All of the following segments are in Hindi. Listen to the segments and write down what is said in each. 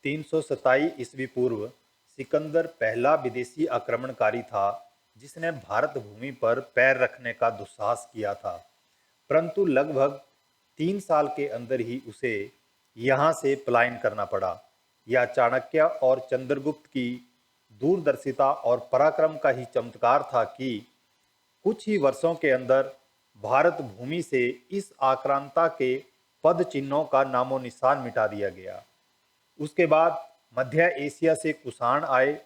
327 ईस्वी पूर्व सिकंदर पहला विदेशी आक्रमणकारी था जिसने भारत भूमि पर पैर रखने का दुस्साहस किया था, परंतु लगभग 3 साल के अंदर ही उसे यहाँ से पलायन करना पड़ा। यह चाणक्य और चंद्रगुप्त की दूरदर्शिता और पराक्रम का ही चमत्कार था कि कुछ ही वर्षों के अंदर भारत भूमि से इस आक्रांता के पद चिन्हों का नामो निशान मिटा दिया गया। उसके बाद मध्य एशिया से कुषाण आए,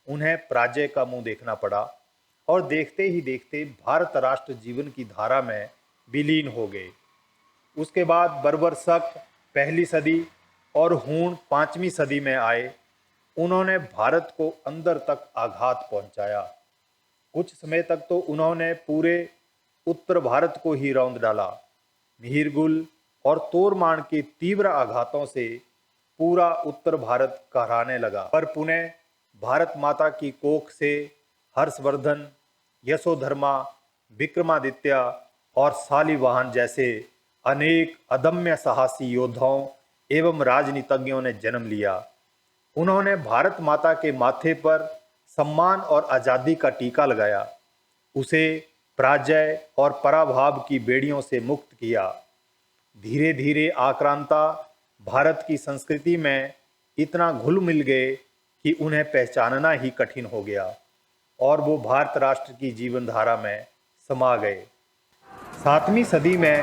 उन्हें पराजय का मुंह देखना पड़ा और देखते ही देखते भारत राष्ट्र जीवन की धारा में विलीन हो गए। उसके बाद बर्बर शक पहली सदी और हूण 5वीं सदी में आए। उन्होंने भारत को अंदर तक आघात पहुंचाया। कुछ समय तक तो उन्होंने पूरे उत्तर भारत को ही रौंद डाला। मिहिरगुल और तोरमान के तीव्र आघातों से पूरा उत्तर भारत कहराने लगा, पर पुनः भारत माता की कोख से हर्षवर्धन, यशोधर्मा, विक्रमादित्य और शालिवाहन जैसे अनेक अदम्य साहसी योद्धाओं एवं राजनीतिज्ञों ने जन्म लिया। उन्होंने भारत माता के माथे पर सम्मान और आज़ादी का टीका लगाया, उसे पराजय और पराभव की बेड़ियों से मुक्त किया। धीरे धीरे आक्रांता भारत की संस्कृति में इतना घुल मिल गए कि उन्हें पहचानना ही कठिन हो गया और वो भारत राष्ट्र की जीवन धारा में समा गए। 7वीं सदी में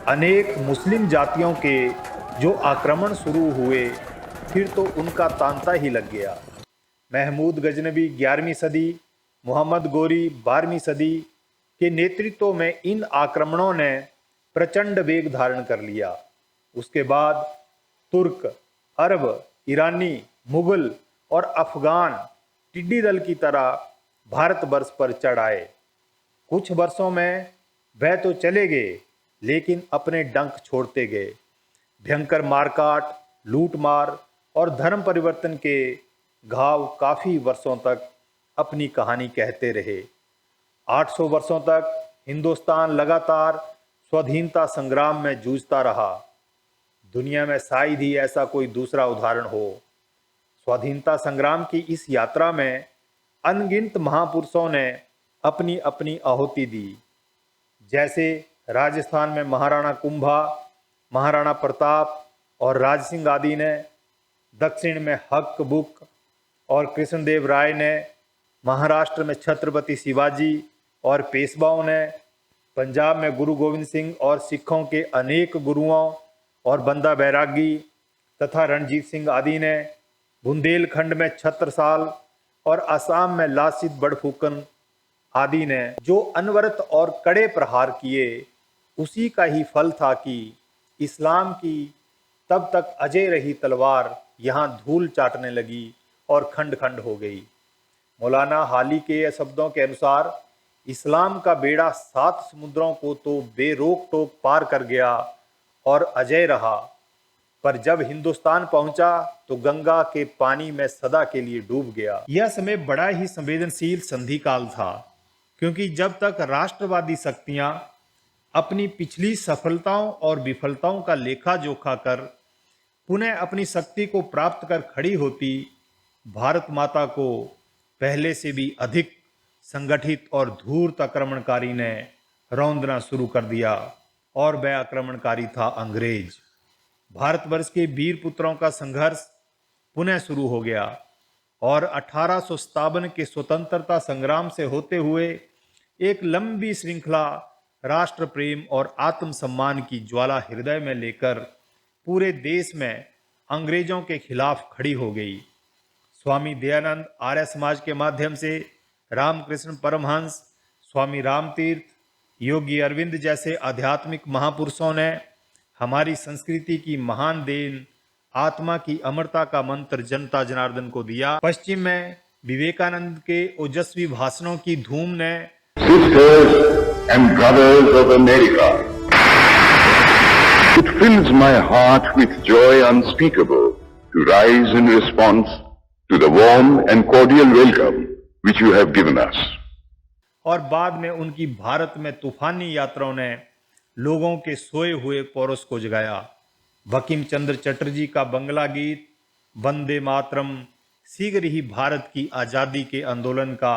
अनेक मुस्लिम जातियों के जो आक्रमण शुरू हुए, फिर तो उनका तांता ही लग गया। महमूद गजनवी 11वीं सदी, मोहम्मद गोरी 12वीं सदी के नेतृत्व में इन आक्रमणों ने प्रचंड वेग धारण कर लिया। उसके बाद तुर्क, अरब, ईरानी, मुगल और अफगान टिड्डी दल की तरह भारतवर्ष पर चढ़ आए। कुछ वर्षों में वह तो चले गए, लेकिन अपने डंक छोड़ते गए। भयंकर मारकाट, लूटमार और धर्म परिवर्तन के घाव काफी वर्षों तक अपनी कहानी कहते रहे। 800 वर्षों तक हिंदुस्तान लगातार स्वाधीनता संग्राम में जूझता रहा। दुनिया में शायद ही ऐसा कोई दूसरा उदाहरण हो। स्वाधीनता संग्राम की इस यात्रा में अनगिनत महापुरुषों ने अपनी अपनी आहुति दी। जैसे राजस्थान में महाराणा कुंभा, महाराणा प्रताप और राज सिंह आदि ने, दक्षिण में हक बुक और कृष्णदेव राय ने, महाराष्ट्र में छत्रपति शिवाजी और पेशवाओं ने, पंजाब में गुरु गोविंद सिंह और सिखों के अनेक गुरुओं और बंदा बैरागी तथा रणजीत सिंह आदि ने, बुंदेलखंड में छत्रसाल और असम में लासित बड़फुकन आदि ने जो अनवरत और कड़े प्रहार किए, उसी का ही फल था कि इस्लाम की तब तक अजय रही तलवार यहाँ धूल चाटने लगी और खंड खंड हो गई। मौलाना हाली के शब्दों के अनुसार इस्लाम का बेड़ा 7 समुद्रों को तो बेरोक टोक पार कर गया और अजय रहा, पर जब हिंदुस्तान पहुंचा तो गंगा के पानी में सदा के लिए डूब गया। यह समय बड़ा ही संवेदनशील संधि काल था, क्योंकि जब तक राष्ट्रवादी शक्तियां अपनी पिछली सफलताओं और विफलताओं का लेखा जोखा कर पुनः अपनी शक्ति को प्राप्त कर खड़ी होती, भारत माता को पहले से भी अधिक संगठित और धूर्त आक्रमणकारी ने रौंदना शुरू कर दिया, और वह आक्रमणकारी था अंग्रेज। भारतवर्ष के वीर पुत्रों का संघर्ष पुनः शुरू हो गया और 1857 के स्वतंत्रता संग्राम से होते हुए एक लंबी श्रृंखला राष्ट्र प्रेम और आत्मसम्मान की ज्वाला हृदय में लेकर पूरे देश में अंग्रेजों के खिलाफ खड़ी हो गई। स्वामी दयानंद आर्य समाज के माध्यम से रामकृष्ण परमहंस, स्वामी रामतीर्थ, योगी अरविंद जैसे आध्यात्मिक महापुरुषों ने हमारी संस्कृति की महान देन, आत्मा की अमरता का मंत्र जनता जनार्दन को दिया। पश्चिम में विवेकानंद के ओजस्वी भाषणों की धूम ने Sisters and brothers of America, it fills my heart with joy unspeakable to rise in response to the warm and cordial welcome which you have given us. और बाद में उनकी भारत में तूफानी यात्राओं ने लोगों के सोए हुए पौरुष को जगाया। बंकिम चंद्र चटर्जी का बंगला गीत वंदे मातरम शीघ्र ही भारत की आज़ादी के आंदोलन का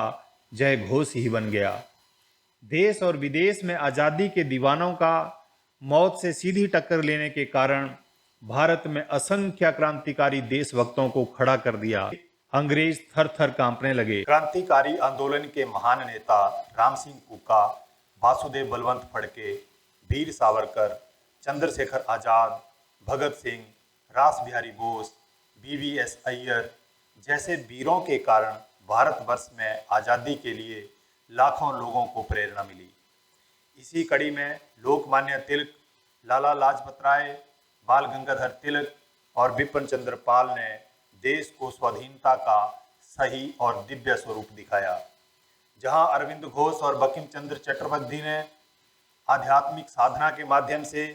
जय घोष ही बन गया। देश और विदेश में आज़ादी के दीवानों का मौत से सीधी टक्कर लेने के कारण भारत में असंख्य क्रांतिकारी देशभक्तों को खड़ा कर दिया। अंग्रेज थर थर कांपने लगे। क्रांतिकारी आंदोलन के महान नेता राम सिंह कुका, वासुदेव बलवंत फड़के, वीर सावरकर, चंद्रशेखर आजाद, भगत सिंह, रास बिहारी बोस, बीवीएस अय्यर जैसे वीरों के कारण भारतवर्ष में आज़ादी के लिए लाखों लोगों को प्रेरणा मिली। इसी कड़ी में लोकमान्य तिलक, लाला लाजपत राय, बाल गंगाधर तिलक और बिपिन चंद्र पाल ने देश को स्वाधीनता का सही और दिव्य स्वरूप दिखाया। जहां अरविंद घोष और बंकिम चंद्र चटर्जी ने आध्यात्मिक साधना के माध्यम से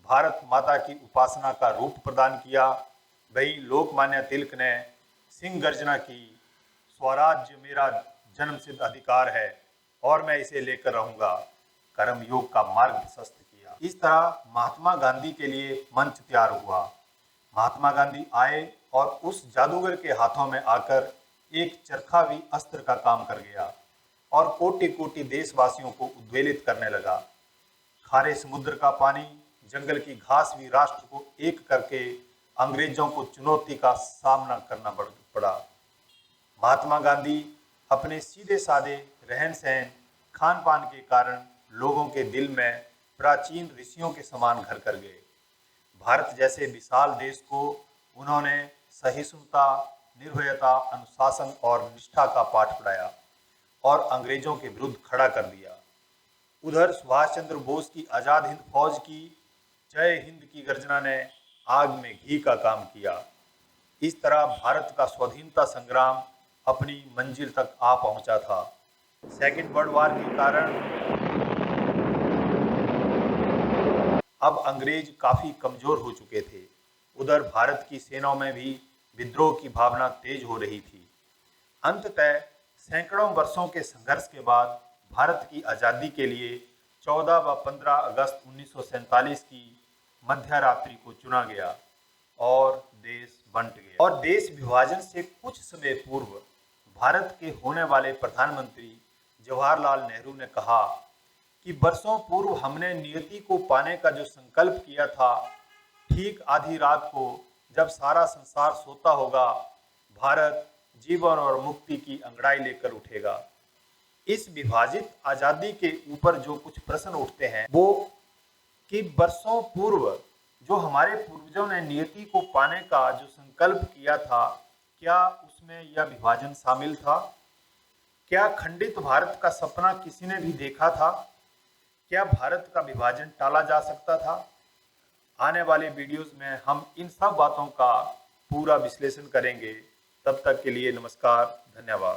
भारत माता की उपासना का रूप प्रदान किया, वहीं लोकमान्य तिलक ने सिंह गर्जना की, स्वराज्य मेरा जन्मसिद्ध अधिकार है और मैं इसे लेकर रहूंगा, कर्मयोग का मार्ग प्रशस्त किया। इस तरह महात्मा गांधी के लिए मंच तैयार हुआ। महात्मा गांधी आए और उस जादूगर के हाथों में आकर एक चरखा भी अस्त्र का काम कर गया और कोटि कोटि देशवासियों को उद्वेलित करने लगा। खारे समुद्र का पानी, जंगल की घास भी राष्ट्र को एक करके अंग्रेजों को चुनौती का सामना करना पड़ा। महात्मा गांधी अपने सीधे साधे रहन सहन, खान पान के कारण लोगों के दिल में प्राचीन ऋषियों के समान घर कर गए। भारत जैसे विशाल देश को उन्होंने सहिष्णुता, निर्भयता, अनुशासन और निष्ठा का पाठ पढ़ाया और अंग्रेजों के विरुद्ध खड़ा कर दिया। उधर सुभाष चंद्र बोस की आज़ाद हिंद फौज की जय हिंद की गर्जना ने आग में घी का काम किया। इस तरह भारत का स्वाधीनता संग्राम अपनी मंजिल तक आ पहुंचा था। सेकेंड वर्ल्ड वॉर के कारण अब अंग्रेज काफी कमजोर हो चुके थे। उधर भारत की सेनाओं में भी विद्रोह की भावना तेज हो रही थी। अंततः सैकड़ों वर्षों के संघर्ष के बाद भारत की आज़ादी के लिए 14 व 15 अगस्त 1947 की मध्य रात्रि को चुना गया और देश बंट गया। और देश विभाजन से कुछ समय पूर्व भारत के होने वाले प्रधानमंत्री जवाहरलाल नेहरू ने कहा कि वर्षों पूर्व हमने नियति को पाने का जो संकल्प किया था, ठीक आधी रात को जब सारा संसार सोता होगा, भारत जीवन और मुक्ति की अंगड़ाई लेकर उठेगा। इस विभाजित आज़ादी के ऊपर जो कुछ प्रश्न उठते हैं वो कि वर्षों पूर्व जो हमारे पूर्वजों ने नियति को पाने का जो संकल्प किया था, क्या उसमें यह विभाजन शामिल था? क्या खंडित भारत का सपना किसी ने भी देखा था? क्या भारत का विभाजन टाला जा सकता था? आने वाले वीडियोस में हम इन सब बातों का पूरा विश्लेषण करेंगे। तब तक के लिए नमस्कार, धन्यवाद।